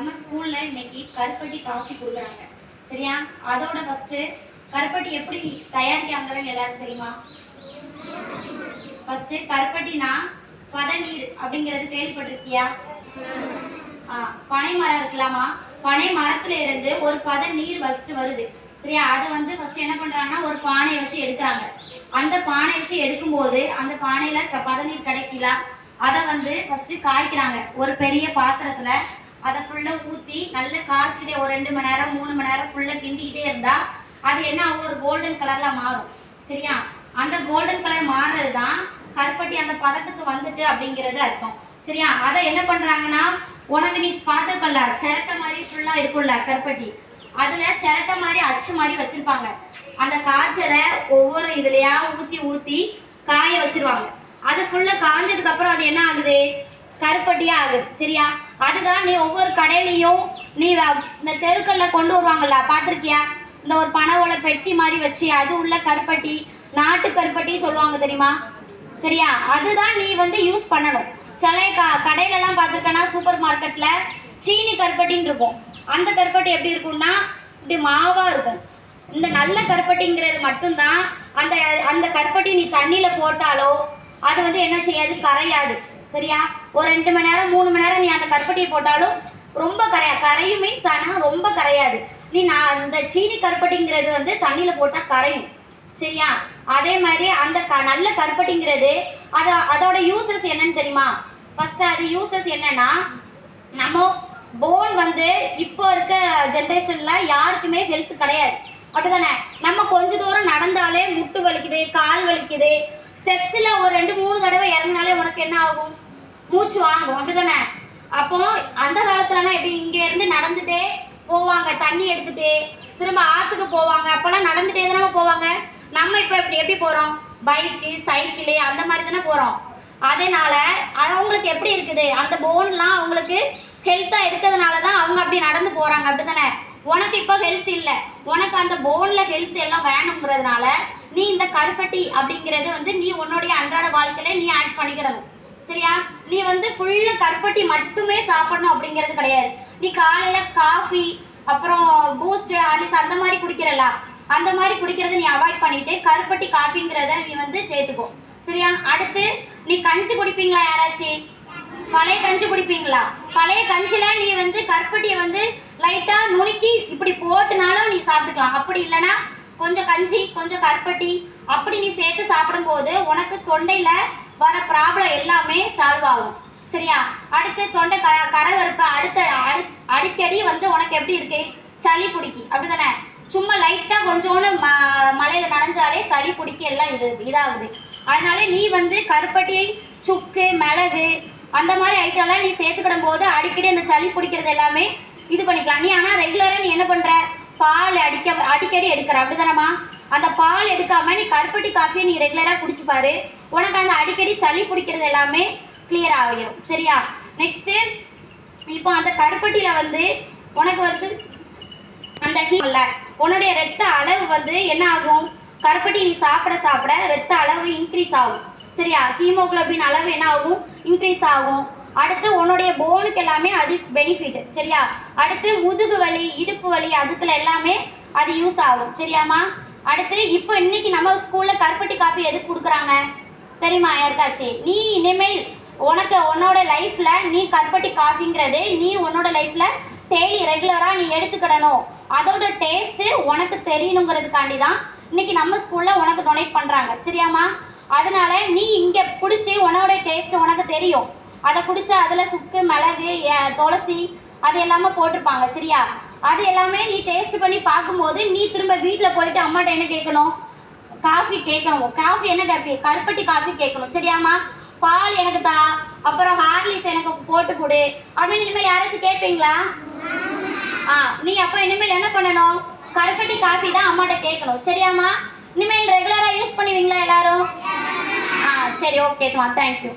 நம்ம ஸ்கூல்ல இன்னைக்கு கருப்பட்டி காஃபி கொடுக்குறாங்க. சரியா? அதோட ஃபர்ஸ்ட் கருப்பட்டி எப்படி தயாரிக்காங்கன்னு எல்லாருக்கும் தெரியுமா? ஃபர்ஸ்ட் கருப்பட்டினா பதநீர் அப்படிங்கிறது கேள்விப்பட்டிருக்கியா? பனை மரம் இருக்கலாமா? பனை மரத்துல இருந்து ஒரு பதநீர் ஃபர்ஸ்ட் வருது. சரியா? அதை வந்து ஃபர்ஸ்ட் என்ன பண்றாங்கன்னா ஒரு பானையை வச்சு எடுக்கிறாங்க. அந்த பானை வச்சு எடுக்கும்போது அந்த பானையில பதநீர் கிடைக்கல, அதை வந்து ஃபர்ஸ்ட் காய்க்கிறாங்க. ஒரு பெரிய பாத்திரத்துல அதை ஃபுல்லா ஊற்றி நல்லா காய்ச்சிக்கிட்டே ஒரு 2 மணி நேரம் 3 மணி நேரம் ஃபுல்லா கிண்டிக்கிட்டே இருந்தா அது என்ன ஆகும்? ஒரு கோல்டன் கலர்ல மாறும். சரியா? அந்த கோல்டன் கலர் மாறுறது தான் கருப்பட்டி அந்த பதத்துக்கு வந்துட்டு அப்படிங்கிறது அர்த்தம். சரியா? அதை என்ன பண்றாங்கன்னா, உனக்கு நீ பார்த்துருப்பல்ல சிரட்டை மாதிரி ஃபுல்லா இருக்கும்ல கருப்பட்டி, அதுல சிரட்டை மாதிரி அச்சு மாதிரி வச்சிருப்பாங்க. அந்த காய்ச்சலை ஒவ்வொரு இதுலயா ஊத்தி ஊத்தி காய வச்சிருவாங்க. அது ஃபுல்லா காஞ்சதுக்கு அப்புறம் அது என்ன ஆகுது? கருப்பட்டியா ஆகுது. சரியா? அதுதான் நீ ஒவ்வொரு கடையிலையும் நீ இந்த தெருக்கல்ல கொண்டு வருவாங்கல்ல, பார்த்துருக்கியா? இந்த ஒரு பனை ஓலை பெட்டி மாதிரி வச்சு அது உள்ள கருப்பட்டி, நாட்டு கருப்பட்டி சொல்லுவாங்க தெரியுமா? சரியா? அதுதான் நீ வந்து யூஸ் பண்ணணும். சில கடையிலலாம் பார்த்துருக்கேன்னா சூப்பர் மார்க்கெட்ல சீனி கருப்பட்டின்னு இருக்கும். அந்த கருப்பட்டி எப்படி இருக்கும்னா இப்படி மாவா இருக்கும். இந்த நல்ல கருப்பட்டிங்கிறது மட்டும்தான் அந்த அந்த கருப்பட்டி நீ தண்ணியில போட்டாலோ அது வந்து என்ன செய்யாது? கரையாது. சரியா? ஒரு 2 மணி நேரம் 3 மணி நேரம் நீ அந்த கருப்பட்டியை போட்டாலும் ரொம்ப கரையும் மீன்ஸ் ஆனால் ரொம்ப கரையாது. நான் இந்த சீனி கருப்பட்டிங்கிறது வந்து தண்ணியில போட்டால் கரையும். சரியா? அதே மாதிரி அந்த நல்ல கருப்பட்டிங்கிறது அதோட யூசஸ் என்னன்னு தெரியுமா? ஃபர்ஸ்ட் அது யூசஸ் என்னன்னா, நம்ம போன் வந்து இப்போ இருக்க ஜென்ரேஷன்ல யாருக்குமே ஹெல்த் கிடையாது, அப்படிதானே? நம்ம கொஞ்ச தூரம் நடந்தாலே முட்டு வலிக்குது, கால் வலிக்குது, ஸ்டெப்ஸில் ஒரு 2-3 தடவை இறங்கினாலே உனக்கு என்ன ஆகும்? மூச்சு வாங்கும், அப்படிதானே? அப்போ அந்த காலத்துலலாம் எப்படி இங்கே இருந்து நடந்துட்டே போவாங்க, தண்ணி எடுத்துட்டு திரும்ப ஆற்றுக்கு போவாங்க. அப்போல்லாம் நடந்துட்டே தானே போவாங்க. நம்ம இப்போ எப்படி போகிறோம்? பைக்கு, சைக்கிளு அந்த மாதிரி தானே போகிறோம். அதனால அவங்களுக்கு எப்படி இருக்குது? அந்த போன்லாம் அவங்களுக்கு ஹெல்த்தாக இருக்கிறதுனால தான் அவங்க அப்படி நடந்து போகிறாங்க, அப்படி தானே? உனக்கு இப்போ ஹெல்த் இல்லை, உனக்கு அந்த போனில் ஹெல்த் எல்லாம் வேணுங்கிறதுனால நீ இந்த கருப்பட்டி அப்படிங்கிறது வந்து நீ உன்னுடைய அன்றாட வாழ்க்கையில நீ ஆட் பண்ணிக்கிடணும். சரியா? நீ வந்து ஃபுல்லு கருப்பட்டி மட்டுமே சாப்பிடணும் அப்படிங்கிறது கிடையாது. நீ காலையில் காஃபி அப்புறம் பூஸ்ட், ஹார்லிக்ஸ் அந்த மாதிரி குடிக்கிறல்ல, அந்த மாதிரி குடிக்கிறத நீ அவாய்ட் பண்ணிட்டு கருப்பட்டி காஃபிங்கிறத நீ வந்து சேர்த்துக்கோ. சரியா? அடுத்து நீ கஞ்சி குடிப்பீங்களா? யாராச்சும் பழைய கஞ்சி குடிப்பீங்களா? பழைய கஞ்சியில் நீ வந்து கருப்பட்டியை வந்து லைட்டாக நுணுக்கி இப்படி போட்டுனாலும் நீ சாப்பிட்டுக்கலாம். அப்படி இல்லைன்னா கொஞ்சம் கஞ்சி கொஞ்சம் கருப்பட்டி அப்படி நீ சேர்த்து சாப்பிடும்போது உனக்கு தொண்டையில் வர ப்ராப்ளம் எல்லாமே சால்வ் ஆகும். சரியா? அடுத்து தொண்டை கரகருப்பு அடிக்கடி வந்து உனக்கு எப்படி இருக்கு? சளி பிடிக்கி, அப்படிதானே? சும்மா லைட்டாக கொஞ்சோன்னு மலையில் நனைஞ்சாலே சளி பிடிக்கி எல்லாம் இதாகுது. அதனால நீ வந்து கருப்பட்டியை சுக்கு, மிளகு அந்த மாதிரி ஐட்டம்லாம் நீ சேர்த்துக்கிடும் போது அடிக்கடி அந்த சளி பிடிக்கிறது எல்லாமே இது பண்ணிக்கலாம். நீ ஆனால் ரெகுலராக நீ என்ன பண்ணுற? பால் அடிக்கடி எடுக்கிற, அப்படிதானம்மா? அந்த பால் எடுக்காம நீ கருப்பட்டி காஃபியை நீ ரெகுலராக குடிச்சுப்பாரு, உனக்கு அந்த அடிக்கடி சளி பிடிக்கிறது எல்லாமே கிளியர் ஆகிடும். சரியா? நெக்ஸ்ட்டு இப்போ அந்த கருப்பட்டியில் வந்து உனக்கு வந்து அந்த உன்னுடைய ரத்த அளவு வந்து என்ன ஆகும்? கருப்பட்டி நீ சாப்பிட சாப்பிட ரத்த அளவு இன்க்ரீஸ் ஆகும். சரியா? ஹீமோகுளோபின் அளவு என்ன ஆகும்? இன்க்ரீஸ் ஆகும். அடுத்து உன்னுடைய போனுக்கு எல்லாமே அது பெனிஃபிட். சரியா? அடுத்து முதுகு வலி, இடுப்பு வலி அதுக்குள்ள எல்லாமே அது யூஸ் ஆகும். சரியாம்மா? அடுத்து இப்போ இன்னைக்கு நம்ம ஸ்கூலில் கருப்பட்டி காப்பி எதுக்கு கொடுக்குறாங்க தெரியுமா யாருக்காச்சு? நீ இனிமேல் உனக்கு உன்னோட லைஃப்பில் நீ கருப்பட்டி காஃபிங்கிறது நீ உன்னோட லைஃப்பில் டெய்லி ரெகுலராக நீ எடுத்துக்கிடணும். அதோட டேஸ்ட்டு உனக்கு தெரியணுங்கிறதுக்காண்டி தான் இன்னைக்கு நம்ம ஸ்கூலில் உனக்கு டொனேட் பண்ணுறாங்க. சரியாம்மா? அதனால நீ இங்கே குடிச்சு உன்னோட டேஸ்ட் உனக்கு தெரியும். அதை குடிச்சா அதில் சுக்கு, மிளகு, துளசி அது எல்லாமே போட்டிருப்பாங்க. சரியா? அது எல்லாமே நீ டேஸ்ட் பண்ணி பார்க்கும்போது நீ திரும்ப வீட்டில் போயிட்டு அம்மாட்ட என்ன கேட்கணும்? காஃபி கேட்கணும். காஃபி என்ன காஃபி? கருப்பட்டி காஃபி கேட்கணும். சரியாம்மா? பால் எனக்கு தா, அப்புறம் ஹார்லிக்ஸ் எனக்கு போட்டு கொடு அப்படின்னு இனிமேல் யாராச்சும் கேட்பீங்களா? நீ அப்போ இனிமேல் என்ன பண்ணணும்? கருப்பட்டி காஃபி தான் அம்மாட்ட கேட்கணும். சரியாம்மா? இனிமேல் ரெகுலராக யூஸ் பண்ணுவீங்களா எல்லாரும்? சரி, ஓகேம்மா, தேங்க்யூ.